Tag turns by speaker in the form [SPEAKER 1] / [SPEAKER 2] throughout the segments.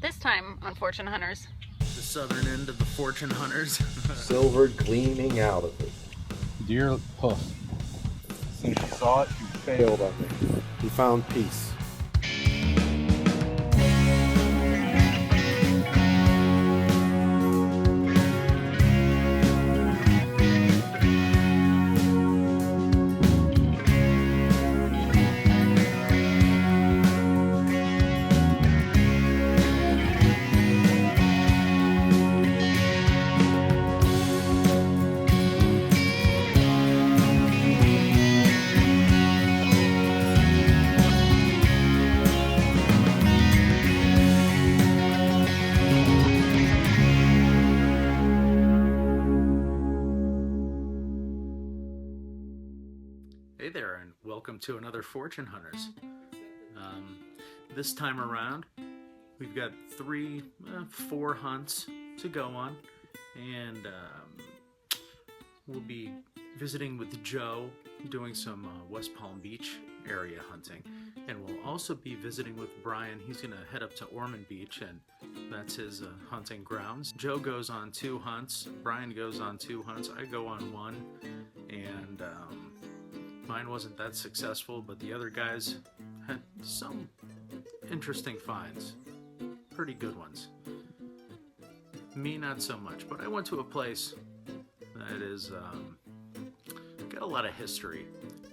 [SPEAKER 1] This time on Fortune Hunters.
[SPEAKER 2] The southern end of the Fortune Hunters.
[SPEAKER 3] Silver gleaming out of it.
[SPEAKER 4] Deer hoof. As soon as she saw it, she failed on me.
[SPEAKER 3] He found peace.
[SPEAKER 2] Hey there, and welcome to another Fortune Hunters. This time around, we've got four hunts to go on, and we'll be visiting with Joe, doing some West Palm Beach area hunting, and we'll also be visiting with Brian. He's going to head up to Ormond Beach, and that's his hunting grounds. Joe goes on 2 hunts, Brian goes on 2 hunts, I go on 1, and mine wasn't that successful, but the other guys had some interesting finds. Pretty good ones. Me, not so much, but I went to a place that is got a lot of history.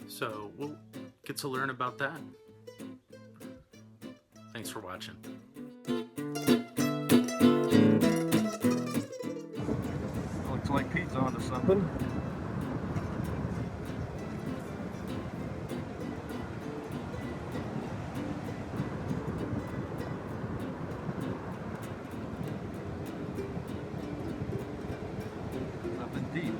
[SPEAKER 2] So we'll get to learn about that. Thanks for watching.
[SPEAKER 4] Looks like Pete's onto something. Deep.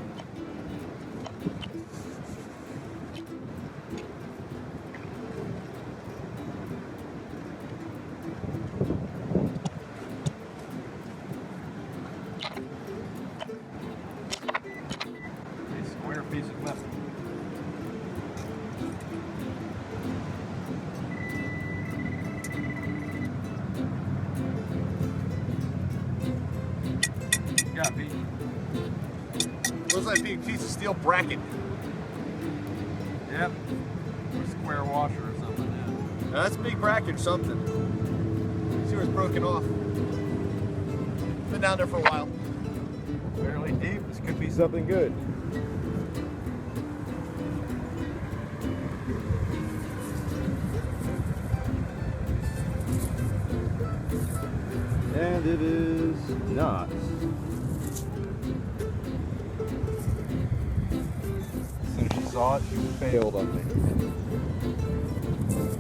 [SPEAKER 4] A square piece of metal. Got Pete.
[SPEAKER 3] Looks like a big piece of steel bracket.
[SPEAKER 4] Yep. Or square washer or something. Yeah.
[SPEAKER 3] Now, that's a big bracket or something. See where it's broken off. Been down there for a while.
[SPEAKER 4] Fairly deep. This could be something good. And it is not. As soon as she saw it, she failed on me. She was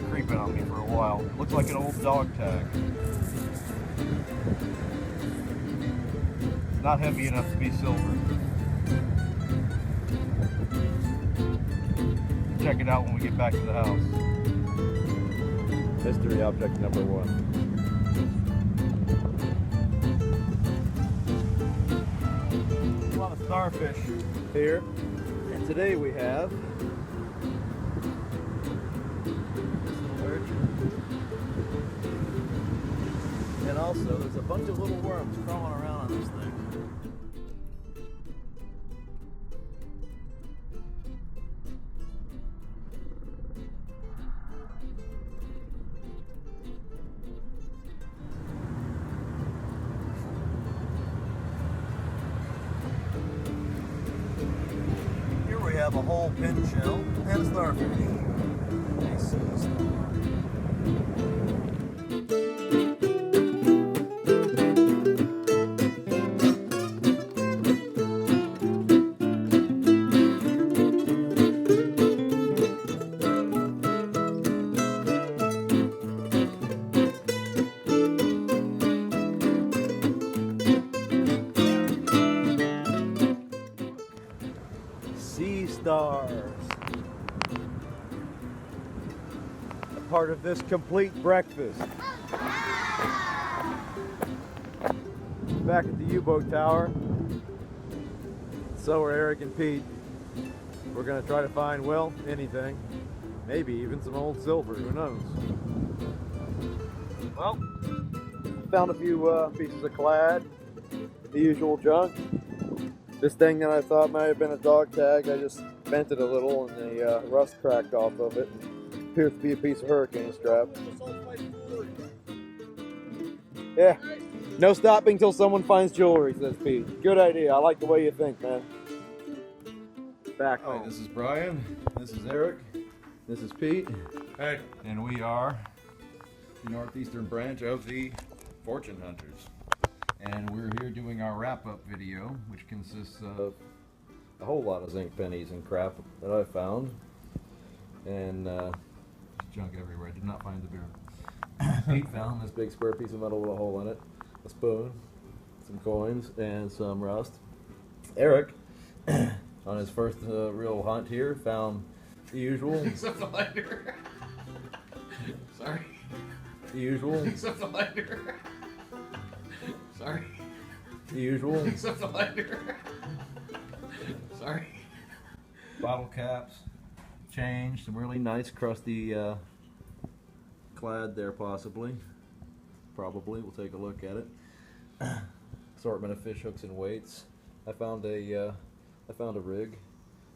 [SPEAKER 4] creeping on me for a while. Looks like an old dog tag. Not heavy enough to be silver. Check it out when we get back to the house. Mystery object number 1. A lot of starfish here, and today we have this little urchin, and also there's a bunch of little worms crawling around on this thing. We have a whole pin shell and a starfish. Nice stuff. Sea stars. A part of this complete breakfast. Back at the U-boat tower. So are Erik and Pete. We're going to try to find, well, anything. Maybe even some old silver, who knows. Well, Found a few pieces of clad, the usual junk. This thing that I thought might have been a dog tag, I just bent it a little and the rust cracked off of it. Appears to be a piece of hurricane strap. Yeah, no stopping till someone finds jewelry, says Pete. Good idea. I like the way you think, man. Back home.
[SPEAKER 3] Hi, this is Brian. This is Eric. This is Pete.
[SPEAKER 2] Hey.
[SPEAKER 3] And we are the northeastern branch of the Fortune Hunters. And we're here doing our wrap-up video, which consists of a whole lot of zinc pennies and crap that I found. And junk everywhere. I did not find the beer. Pete found this big square piece of metal with a hole in it, a spoon, some coins, and some rust. Eric, on his first real hunt here, found the usual.
[SPEAKER 2] Except the lighter. Sorry.
[SPEAKER 3] The usual.
[SPEAKER 2] Except the lighter. Sorry.
[SPEAKER 3] The usual.
[SPEAKER 2] Except the lighter. Sorry.
[SPEAKER 3] Bottle caps, change, some really nice crusty clad there possibly. Probably, we'll take a look at it. Assortment of fish hooks and weights. I found a rig.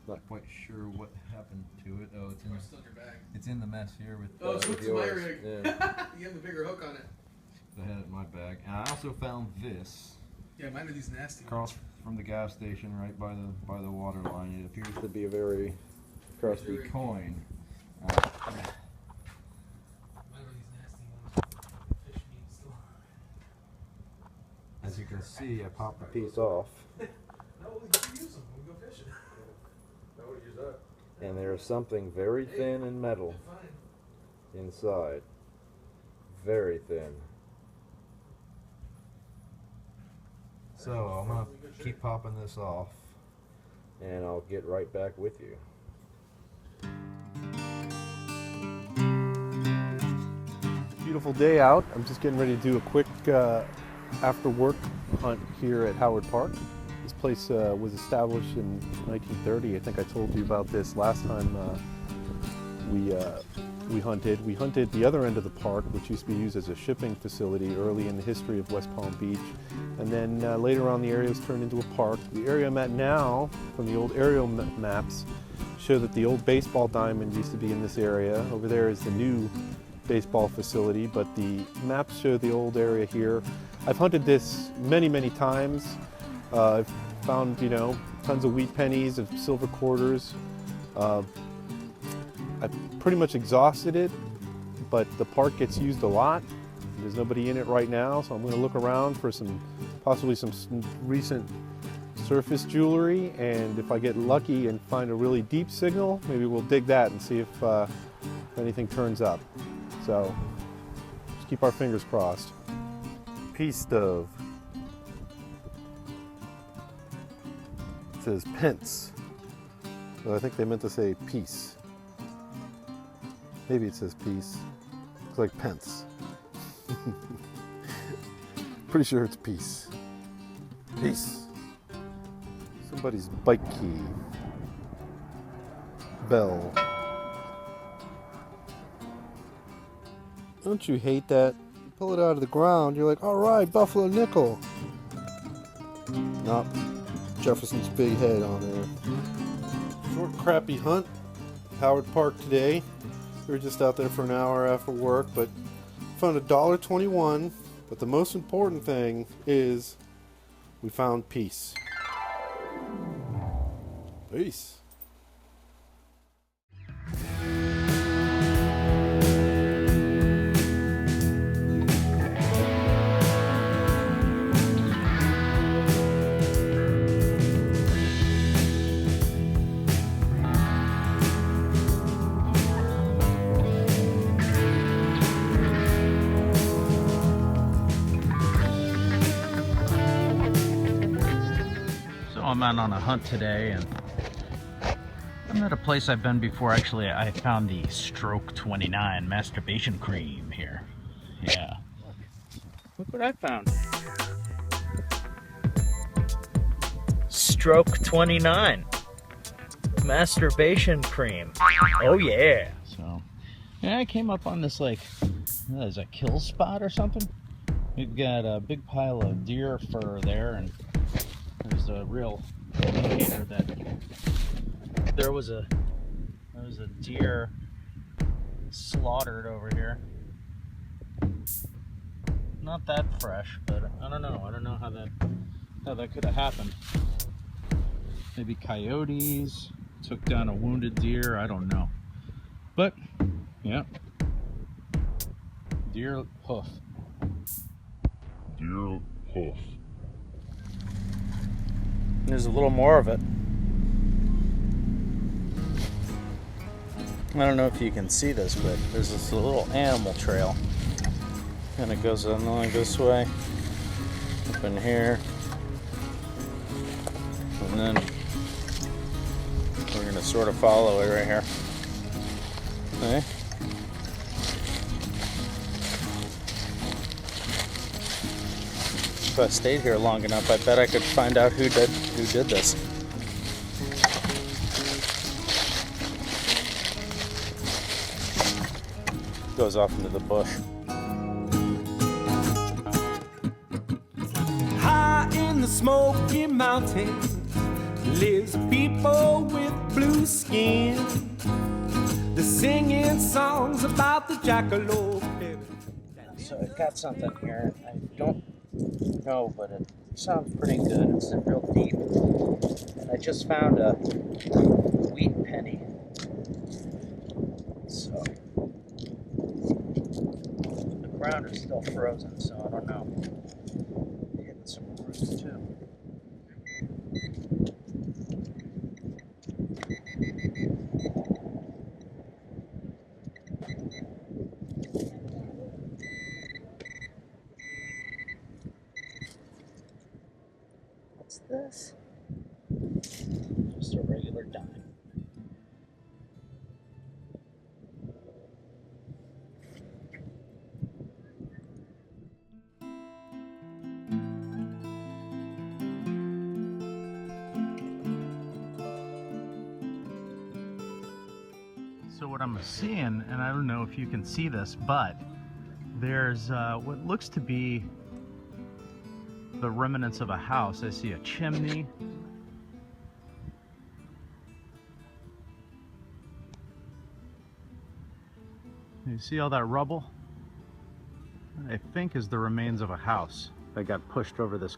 [SPEAKER 3] Not quite sure what happened to it. Oh, it's in.
[SPEAKER 2] Still in your bag.
[SPEAKER 3] It's in the mess here with.
[SPEAKER 2] Oh, so
[SPEAKER 3] with
[SPEAKER 2] it's my
[SPEAKER 3] yours.
[SPEAKER 2] rig.
[SPEAKER 3] Yeah.
[SPEAKER 2] You have the bigger hook on it.
[SPEAKER 3] I had it in my bag. And I also found this.
[SPEAKER 2] Yeah, mine are these nasty
[SPEAKER 3] Across from the gas station, right by the water line. It appears to be a very crusty coin.
[SPEAKER 2] Mine are these nasty ones. Fish meat still.
[SPEAKER 3] As you can see, I popped a piece off.
[SPEAKER 2] No, we can use them when we go fishing.
[SPEAKER 3] I would use that. And there's something very thin and metal inside. Very thin. So I'm gonna keep popping this off, and I'll get right back with you.
[SPEAKER 5] Beautiful day out. I'm just getting ready to do a quick after work hunt here at Howard Park. This place was established in 1930. I think I told you about this last time we hunted. We hunted the other end of the park, which used to be used as a shipping facility early in the history of West Palm Beach. And then later on the area was turned into a park. The area I'm at now, from the old aerial maps, show that the old baseball diamond used to be in this area. Over there is the new baseball facility, but the maps show the old area here. I've hunted this many, many times. I've found, tons of wheat pennies, of silver quarters. I pretty much exhausted it, but the park gets used a lot. There's nobody in it right now, so I'm going to look around for possibly some recent surface jewelry, and if I get lucky and find a really deep signal, maybe we'll dig that and see if anything turns up. So just keep our fingers crossed. Peace stove. It says pence, but I think they meant to say peace. Maybe it says peace. Looks like pence. Pretty sure it's peace. Peace. Somebody's bike key. Bell. Don't you hate that? You pull it out of the ground, you're like, alright, Buffalo nickel. Nope. Jefferson's big head on there. Short, crappy hunt. Howard Park today. We were just out there for an hour after work, but found $1.21. But the most important thing is we found peace. Peace.
[SPEAKER 6] I'm out on a hunt today, and I'm at a place I've been before. Actually, I found the Stroke 29 masturbation cream here. Yeah. Look what I found. Stroke 29 masturbation cream. Oh yeah. So, yeah, I came up on this, like, is a kill spot or something? We've got a big pile of deer fur there, and there's a real indicator that there was a deer slaughtered over here. Not that fresh, but I don't know. I don't know how that could have happened. Maybe coyotes took down a wounded deer. I don't know. But yeah, deer hoof. Deer hoof. There's a little more of it. I don't know if you can see this, but there's this little animal trail. And it goes along this way, up in here, and then we're going to sort of follow it right here. Okay. If I stayed here long enough, I bet I could find out who did this. Goes off into the bush.
[SPEAKER 7] High in the Smoky Mountains lives people with blue skin. They're singing songs about the jackalope.
[SPEAKER 6] So I've got something here. I don't know, but it sounds pretty good. It's real deep. And I just found a wheat penny. So the ground is still frozen, so I don't know. Hitting some roots too. What's this? Just a regular dime. So what I'm seeing, and I don't know if you can see this, but there's what looks to be the remnants of a house. I see a chimney. You see all that rubble? I think is the remains of a house that got pushed over this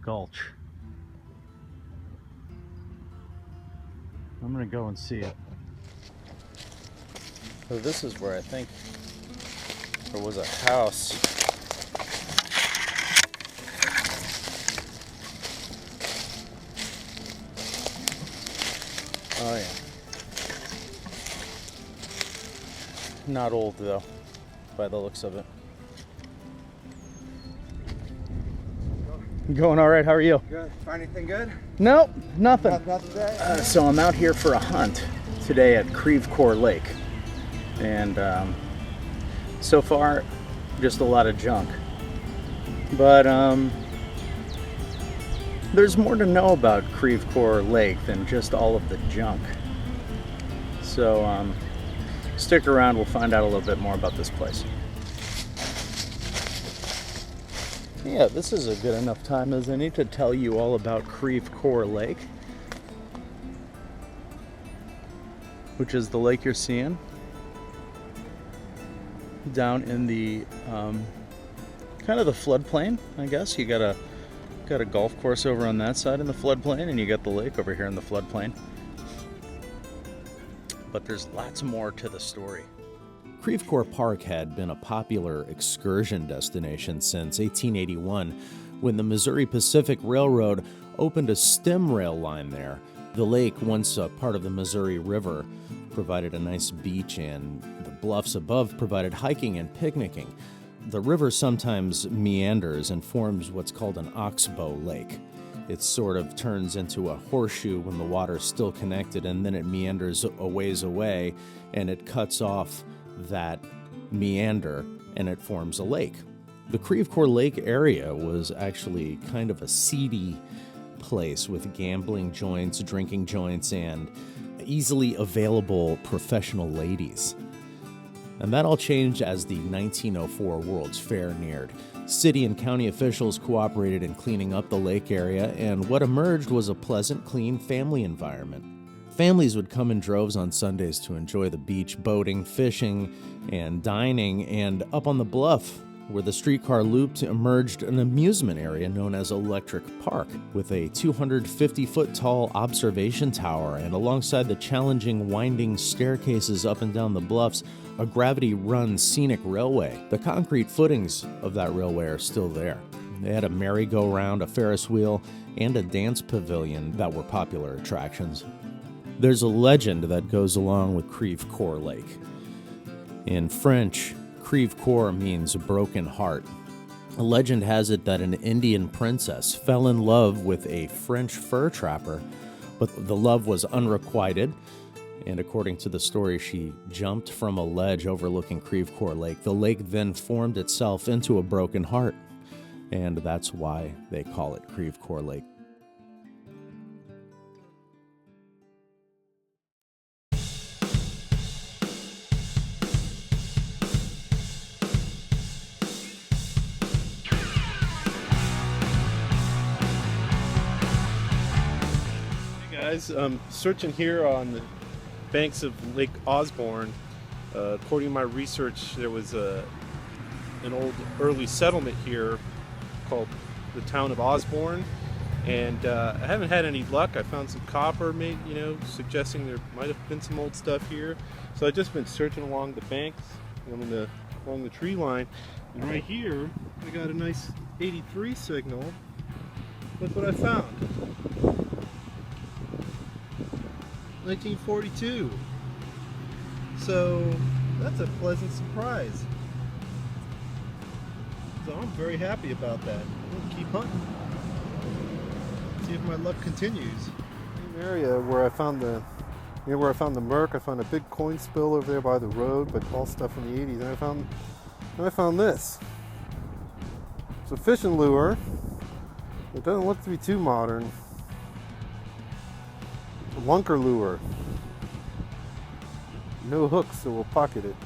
[SPEAKER 6] gulch. I'm gonna go and see it. So this is where I think there was a house. Oh yeah. Not old though, by the looks of it. Going all right, how are you?
[SPEAKER 4] Good. Find anything good?
[SPEAKER 6] Nope, nothing.
[SPEAKER 4] Not today?
[SPEAKER 6] So I'm out here for a hunt today at Creve Coeur Lake. And so far, just a lot of junk. But there's more to know about Creve Coeur Lake than just all of the junk. So stick around, we'll find out a little bit more about this place. Yeah, this is a good enough time as any to tell you all about Creve Coeur Lake, which is the lake you're seeing down in the kind of the floodplain, I guess. You got a golf course over on that side in the floodplain, and you got the lake over here in the floodplain. But there's lots more to the story.
[SPEAKER 8] Creve Coeur Park had been a popular excursion destination since 1881 when the Missouri Pacific Railroad opened a stem rail line there. The lake, once a part of the Missouri River, provided a nice beach, and the bluffs above provided hiking and picnicking. The river sometimes meanders and forms what's called an oxbow lake. It sort of turns into a horseshoe when the water's still connected, and then it meanders a ways away, and it cuts off that meander, and it forms a lake. The Creve Coeur Lake area was actually kind of a seedy place with gambling joints, drinking joints, and easily available professional ladies. And that all changed as the 1904 World's Fair neared. City and county officials cooperated in cleaning up the lake area, and what emerged was a pleasant, clean family environment. Families would come in droves on Sundays to enjoy the beach, boating, fishing, and dining, and up on the bluff, where the streetcar looped, emerged an amusement area known as Electric Park, with a 250-foot tall observation tower, and alongside the challenging winding staircases up and down the bluffs, a gravity-run scenic railway. The concrete footings of that railway are still there. They had a merry-go-round, a Ferris wheel, and a dance pavilion that were popular attractions. There's a legend that goes along with Creve Coeur Lake. In French, Creve Coeur means broken heart. A legend has it that an Indian princess fell in love with a French fur trapper, but the love was unrequited, and according to the story, she jumped from a ledge overlooking Creve Coeur Lake. The lake then formed itself into a broken heart, and that's why they call it Creve Coeur Lake.
[SPEAKER 5] Guys, searching here on the banks of Lake Osborne. According to my research, there was an old early settlement here called the town of Osborne, and I haven't had any luck. I found some copper, suggesting there might have been some old stuff here. So I've just been searching along the banks, along the tree line, and right here I got a nice 83 signal. Look what I found. 1942. So that's a pleasant surprise. So I'm very happy about that. I'm gonna keep hunting. See if my luck continues. Same area where I found the Merc. I found a big coin spill over there by the road, but all stuff from the 80s. And I found this. It's a fishing lure. It doesn't look to be too modern. Lunker lure. No hooks, so we'll pocket it.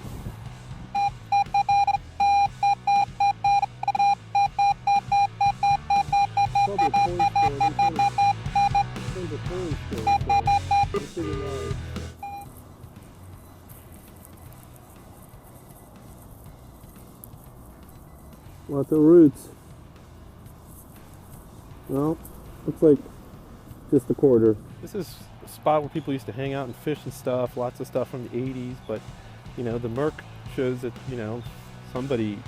[SPEAKER 5] Probably a coin store. There's a coin store, so let's figure it out. Lots of roots. Well, looks like just a quarter. This is a spot where people used to hang out and fish and stuff, lots of stuff from the 80s, but the Merc shows that, somebody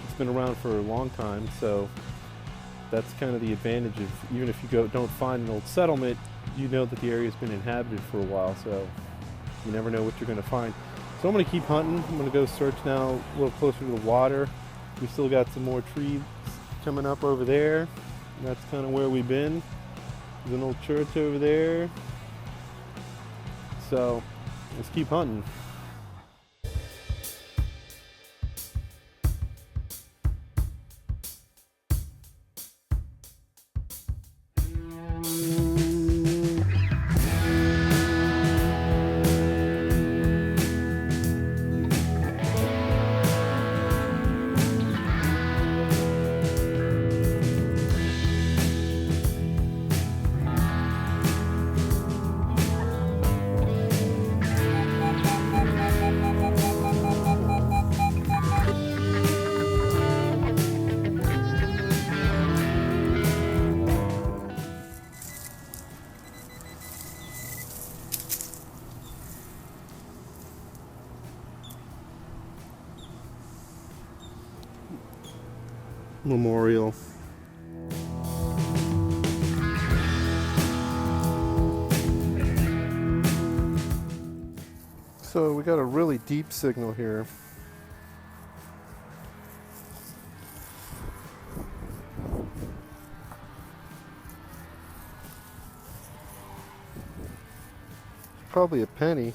[SPEAKER 5] has been around for a long time, so that's kind of the advantage of, even if you don't find an old settlement, you know that the area's been inhabited for a while, so you never know what you're going to find. So I'm going to keep hunting. I'm going to go search now a little closer to the water. We still got some more trees coming up over there, and that's kind of where we've been. There's an old church over there. So let's keep hunting. Memorial. So we got a really deep signal here. Probably a penny.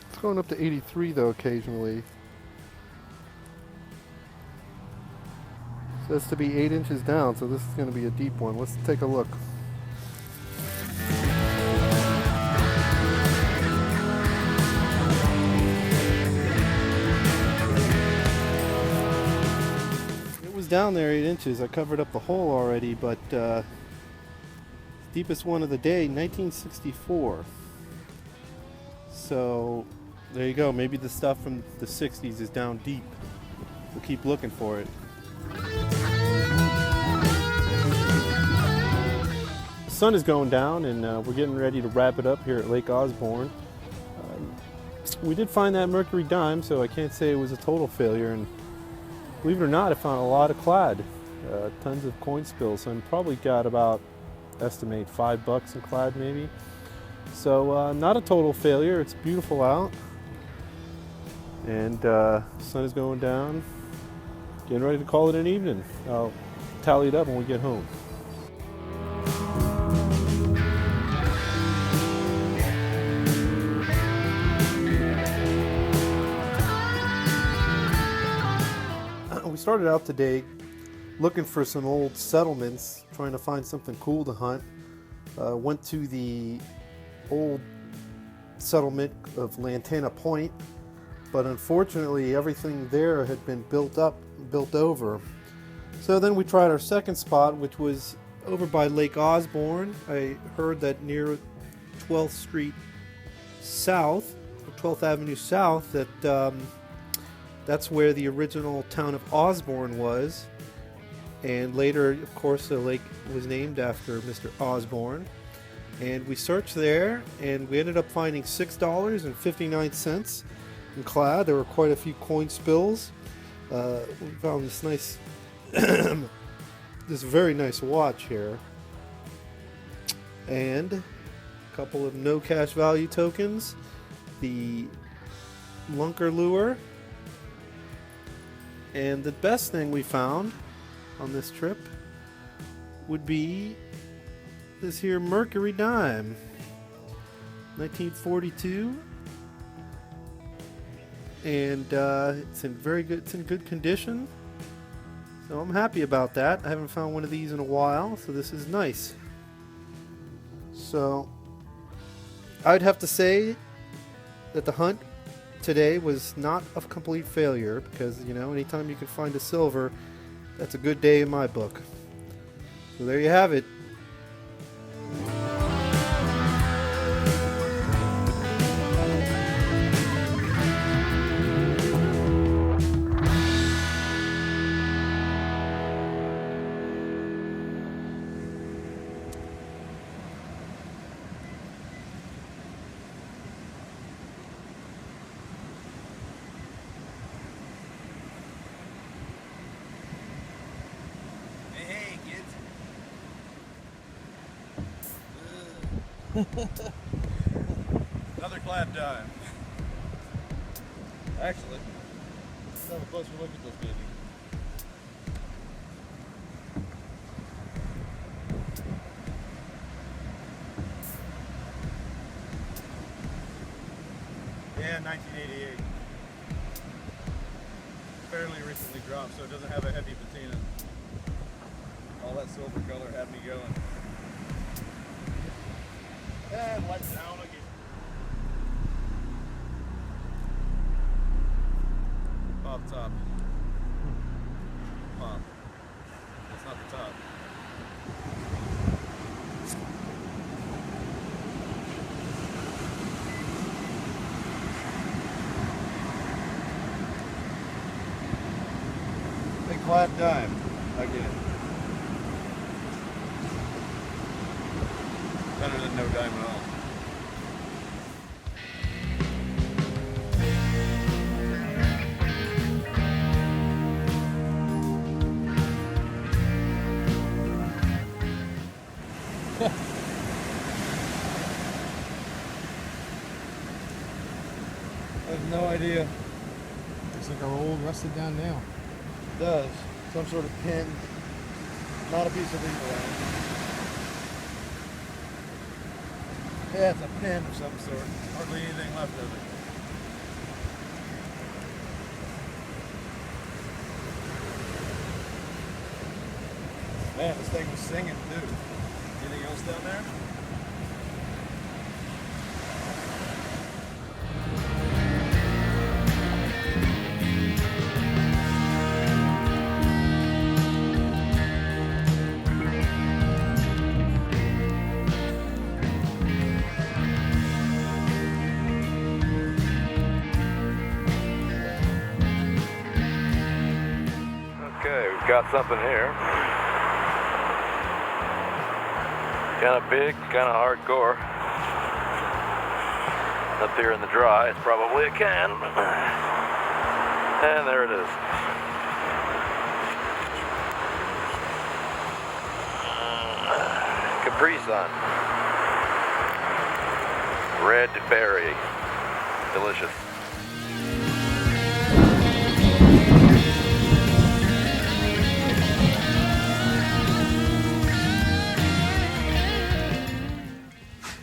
[SPEAKER 5] It's going up to 83 though occasionally. Says to be 8 inches down, so this is going to be a deep one. Let's take a look. was down there 8 inches. I covered up the hole already, but deepest one of the day, 1964. So there you go. Maybe the stuff from the 60s is down deep. We'll keep looking for it. The sun is going down, and we're getting ready to wrap it up here at Lake Osborne. We did find that mercury dime, so I can't say it was a total failure. And believe it or not, I found a lot of clad, tons of coin spills. So I probably got about, estimate $5 in clad maybe. So not a total failure. It's beautiful out, and sun is going down. Getting ready to call it an evening. I'll tally it up when we get home. We started out today looking for some old settlements, trying to find something cool to hunt. Went to the old settlement of Lantana Point, but unfortunately everything there had been built over. So then we tried our second spot, which was over by Lake Osborne. I heard that near 12th Street South, 12th Avenue South, that that's where the original town of Osborne was. And later, of course, the lake was named after Mr. Osborne. And we searched there, and we ended up finding $6.59 in clad. There were quite a few coin spills. We found this nice, this very nice watch here, and a couple of no cash value tokens, the lunker lure, and the best thing we found on this trip would be this here mercury dime, 1942, and it's in good condition. So I'm happy about that. I haven't found one of these in a while, so this is nice. So I'd have to say that the hunt today was not a complete failure, because, you know, anytime you can find a silver, that's a good day in my book. So there you have it.
[SPEAKER 3] Another clad dime. Actually, let's have a closer look at this baby. Yeah, 1988. Fairly recently dropped, so it doesn't have a heavy patina. All that silver color had me going. And let down again. Pop top. Pop. That's not the top. Big clad dime again. Better than no dime at all. I have no idea.
[SPEAKER 9] Looks like our old rusted down nail.
[SPEAKER 3] It does. Some sort of pin. Not a piece of eagle. Yeah, it's a pin of some sort. Hardly anything left of it. Man, this thing was singing too. Anything else down there? got something here. Kind of big, kind of hardcore. Up here in the dry, it's probably a can. And there it is. Capri Sun. Red berry. Delicious.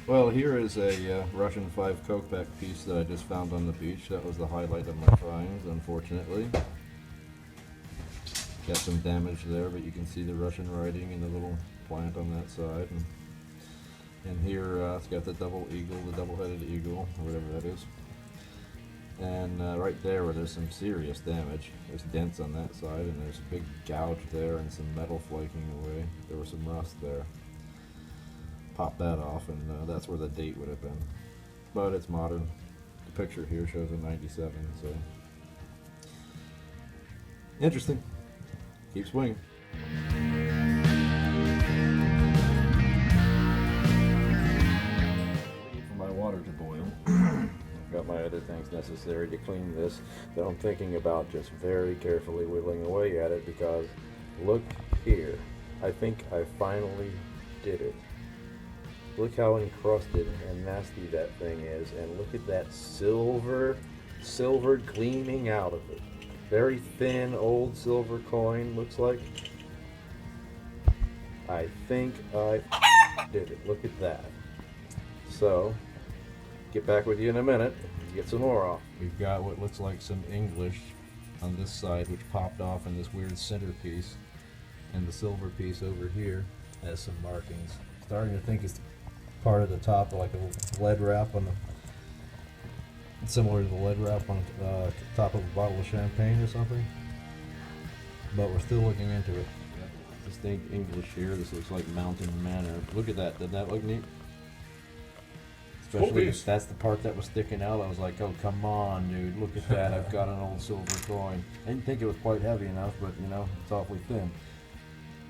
[SPEAKER 3] Well, here is a Russian 5 Cokeback piece that I just found on the beach. That was the highlight of my finds, unfortunately. Got some damage there, but you can see the Russian writing and the little plant on that side. And here it's got the double eagle, the double-headed eagle, or whatever that is. And right there where there's some serious damage, there's dents on that side, and there's a big gouge there and some metal flaking away. There was some rust there. Pop that off, and that's where the date would have been. But it's modern. The picture here shows a 97, so interesting. Keep swinging. Wait for my water to boil. I've got my other things necessary to clean this that I'm thinking about just very carefully whittling away at it, because look here. I think I finally did it. Look how encrusted and nasty that thing is, and look at that silver gleaming out of it. Very thin old silver coin, looks like. I think I did it. Look at that. So, get back with you in a minute, get some more off. We've got what looks like some English on this side, which popped off in this weird centerpiece, and the silver piece over here has some markings. Starting to think it's part of the top, like a lead wrap on the, similar to the lead wrap on the top of a bottle of champagne or something. But we're still looking into it. Distinct English here. This looks like Mountain Manor. Look at that. Doesn't that look neat? Especially if that's the part that was sticking out. I was like, oh, come on, dude. Look at that. I've got an old silver coin. I didn't think it was quite heavy enough, but you know, it's awfully thin.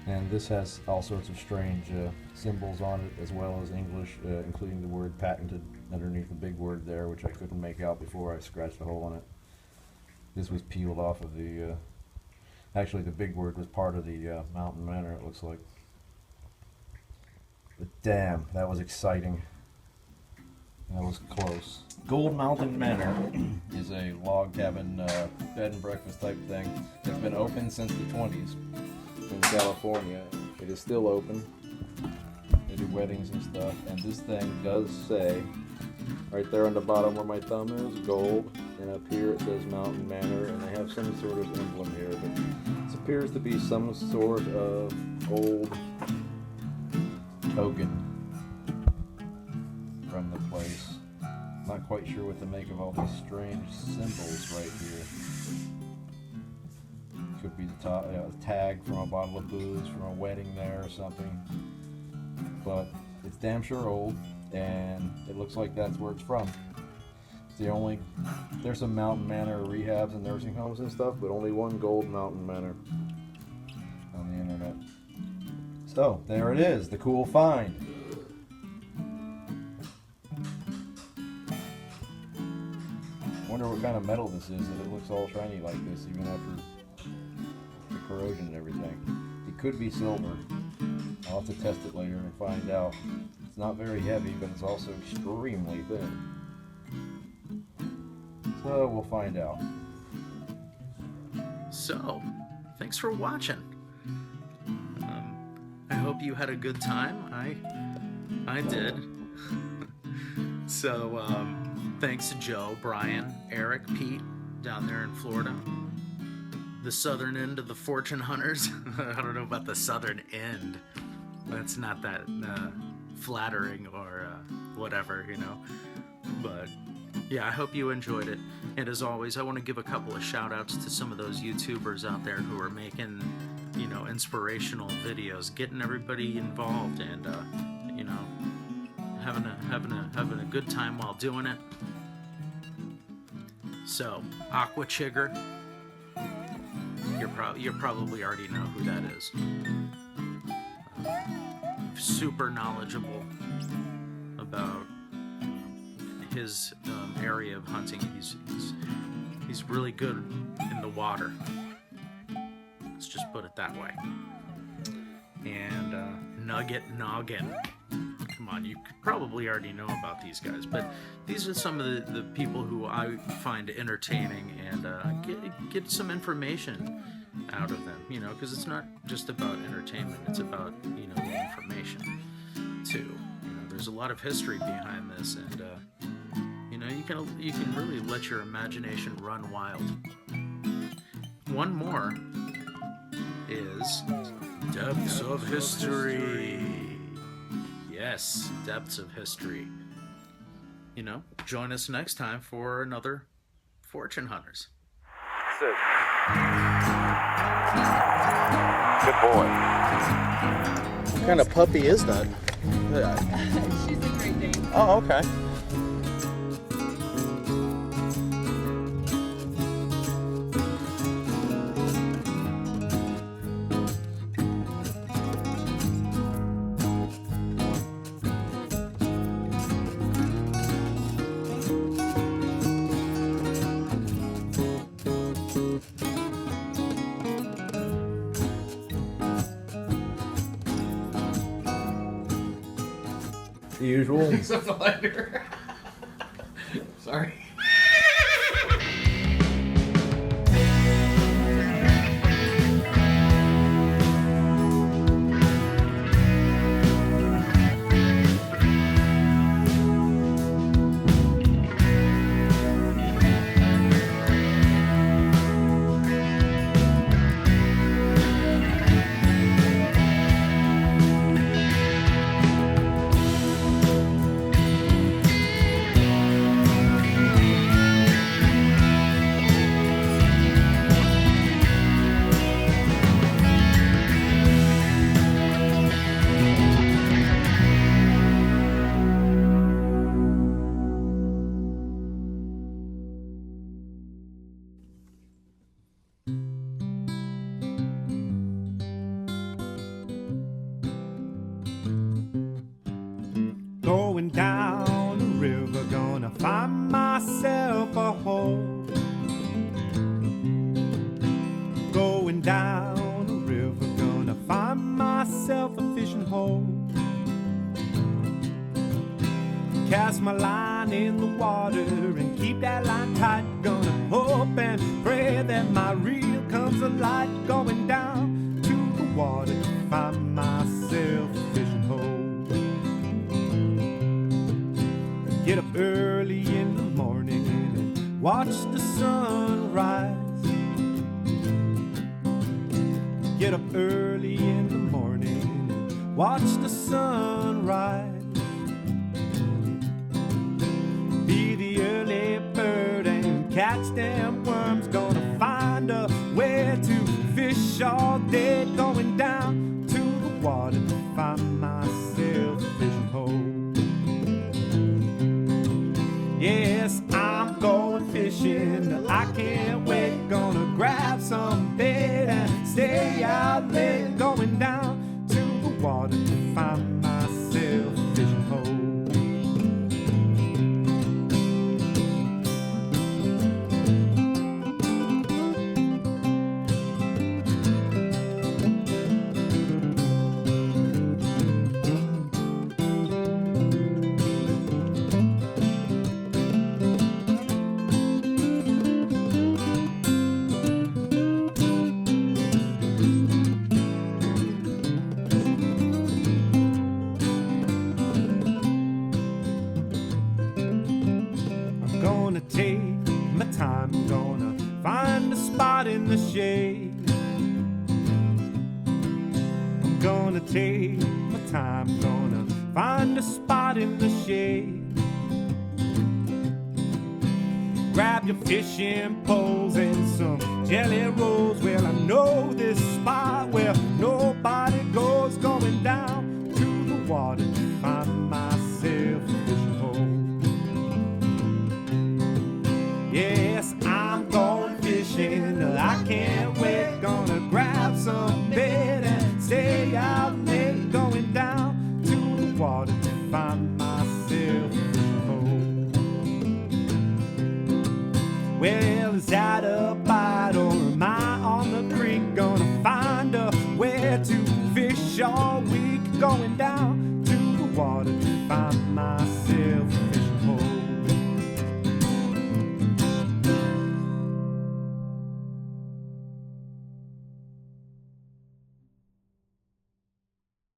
[SPEAKER 3] And this has all sorts of strange symbols on it, as well as English, including the word patented underneath the big word there, which I couldn't make out before I scratched a hole in it. This was peeled off of the, actually the big word was part of the Mountain Manor, it looks like. But damn, that was exciting. That was close. Gold Mountain Manor is a log cabin, bed and breakfast type thing. It's been open since the 20s. In California. It is still open. They do weddings and stuff, and this thing does say right there on the bottom where my thumb is, gold, and up here it says Mountain Manor, and they have some sort of emblem here, but this appears to be some sort of old token from the place. Not quite sure what to make of all these strange symbols right here. Could be the tag from a bottle of booze from a wedding there or something, but it's damn sure old, and it looks like that's where it's from. It's the only, there's some Mountain Manor rehabs and nursing homes and stuff, but only one gold Mountain Manor on the internet. So there it is, the cool find. Wonder what kind of metal this is that it looks all shiny like this even after corrosion and everything. It could be silver. I'll have to test it later and find out. It's not very heavy, but it's also extremely thin. So we'll find out.
[SPEAKER 2] So, thanks for watching. I hope you had a good time. I did. So, thanks to Joe, Brian, Erik, Pete, down there in Florida. The southern end of the fortune hunters. I don't know about the southern end. That's not that flattering or whatever, you know. But yeah, I hope you enjoyed it. And as always, I want to give a couple of shout outs to some of those YouTubers out there who are making, you know, inspirational videos, getting everybody involved, and you know, having a good time while doing it. So, Aqua Chigger, you probably already know who that is. Super knowledgeable about his area of hunting. He's really good in the water. Let's just put it that way. And Nugget Noggin. Come on, you probably already know about these guys, but these are some of the people who I find entertaining and get some information out of them, you know, because it's not just about entertainment, it's about, you know, the information too. You know, there's a lot of history behind this, and you know, you can really let your imagination run wild. One more is Depths of History. Yes, Depths of History. You know, join us next time for another Fortune Hunters.
[SPEAKER 4] Sit. Good boy.
[SPEAKER 10] What kind of puppy is that?
[SPEAKER 1] She's a Great Dane.
[SPEAKER 10] Oh, okay.
[SPEAKER 3] The usual.
[SPEAKER 9] Except the lighter. Sorry.
[SPEAKER 7] Going down the river, gonna find myself a home. Going down the river, gonna find myself a fishing hole. Cast my line in the water and keep that line tight. Gonna hope and pray that my reel comes alight. Going down to the water to find myself a fishing hole. Get up early in the morning and watch the sun rise. Get up early in the morning and watch the sun rise. Be the early bird and catch them worms. Gonna find a way to fish all day. Going down to the water to find myself a fishing hole. Yes, I'm going fishing. I can't wait. Gonna grab some bait and stay out late. Going down to the water to find myself a fishing hole. Take my time, gonna find a spot in the shade. I'm gonna take my time, gonna find a spot in the shade. Grab your fishing poles and some jelly rolls. Well, I know this spot where nobody goes. Going down to the water to find myself a fishing hole. Yes, I'm going fishing. I can't wait. Gonna Well, is that a bite or am I on the creek? Gonna find a where to fish all week. Going down to the water to find